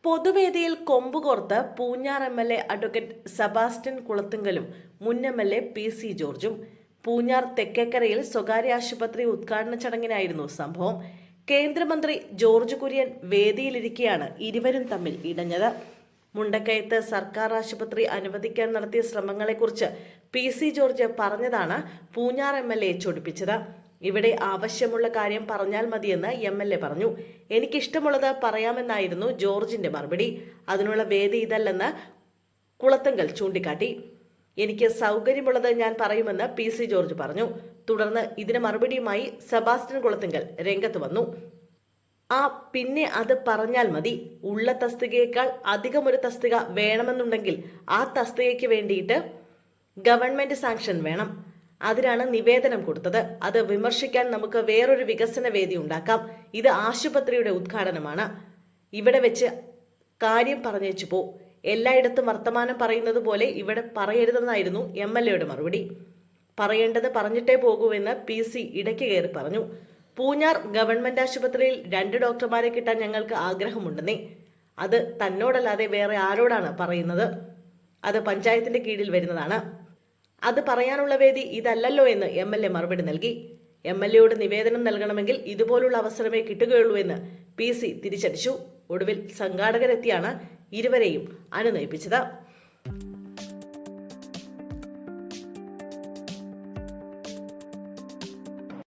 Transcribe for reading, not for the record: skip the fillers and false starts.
പൊതുവേദിയിൽ കൊമ്പുകോർത്ത് Poonjar MLA. Advocate Sebastian കുളത്തുങ്കലും മുൻ MLA. PC. ജോർജും. പൂഞ്ഞാർ തെക്കേക്കരയിൽ സ്വകാര്യ ആശുപത്രി ഉദ്ഘാടന ചടങ്ങിനായിരുന്നു സംഭവം. കേന്ദ്രമന്ത്രി ജോർജ് കുര്യൻ വേദിയിലിരിക്കെയാണ് ഇരുവരും തമ്മിൽ ഇടഞ്ഞത്. മുണ്ടക്കയത്ത് സർക്കാർ ആശുപത്രി അനുവദിക്കാൻ നടത്തിയ ശ്രമങ്ങളെക്കുറിച്ച് പി.സി. ജോർജ് പറഞ്ഞതാണ് പൂഞ്ഞാർ എം.എൽ.എ. ചൊടിപ്പിച്ചത്. ഇവിടെ ആവശ്യമുള്ള കാര്യം പറഞ്ഞാൽ മതിയെന്ന് എം.എൽ.എ. പറഞ്ഞു. എനിക്കിഷ്ടമുള്ളത് പറയാമെന്നായിരുന്നു ജോർജിന്റെ മറുപടി. അതിനുള്ള വേദി ഇതല്ലെന്ന് കുളത്തുങ്കൽ ചൂണ്ടിക്കാട്ടി. എനിക്ക് സൗകര്യമുള്ളത് ഞാൻ പറയുമെന്ന് പി.സി. ജോർജ് പറഞ്ഞു. തുടർന്ന് ഇതിന് മറുപടിയുമായി സെബാസ്റ്റ്യൻ കുളത്തുങ്കൽ രംഗത്ത് വന്നു. പിന്നെ അത് പറഞ്ഞാൽ മതി. ഉള്ള തസ്തികയേക്കാൾ അധികമൊരു തസ്തിക വേണമെന്നുണ്ടെങ്കിൽ ആ തസ്തികയ്ക്ക് വേണ്ടിയിട്ട് ഗവൺമെന്റ് സാങ്ഷൻ വേണം. അതിനാണ് നിവേദനം കൊടുത്തത്. അത് വിമർശിക്കാൻ നമുക്ക് വേറൊരു വികസന വേദി ഉണ്ടാക്കാം. ഇത് ആശുപത്രിയുടെ ഉദ്ഘാടനമാണ്. ഇവിടെ വെച്ച് കാര്യം പറഞ്ഞേച്ചു പോ. എല്ലായിടത്തും വർത്തമാനം പറയുന്നത് പോലെ ഇവിടെ പറയരുതെന്നായിരുന്നു എം.എൽ.എയുടെ മറുപടി. പറയേണ്ടത് പറഞ്ഞിട്ടേ പോകൂവെന്ന് പി.സി. ഇടയ്ക്ക് കയറി പറഞ്ഞു. പൂഞ്ഞാർ ഗവൺമെന്റ് ആശുപത്രിയിൽ 2 ഡോക്ടർമാരെ കിട്ടാൻ ഞങ്ങൾക്ക് ആഗ്രഹമുണ്ടെന്നേ. അത് തന്നോടല്ലാതെ വേറെ ആരോടാണ് പറയുന്നത്? അത് പഞ്ചായത്തിന്റെ കീഴിൽ വരുന്നതാണ്. അത് പറയാനുള്ള വേദി ഇതല്ലല്ലോ എന്ന് എം.എൽ.എ. മറുപടി നൽകി. എം.എൽ.എയോട് നിവേദനം നൽകണമെങ്കിൽ ഇതുപോലുള്ള അവസരമേ കിട്ടുകയുള്ളൂ എന്ന് പി.സി. തിരിച്ചടിച്ചു. ഒടുവിൽ സംഘാടകരെത്തിയാണ് ഇരുവരെയും അനുനയിപ്പിച്ചത്.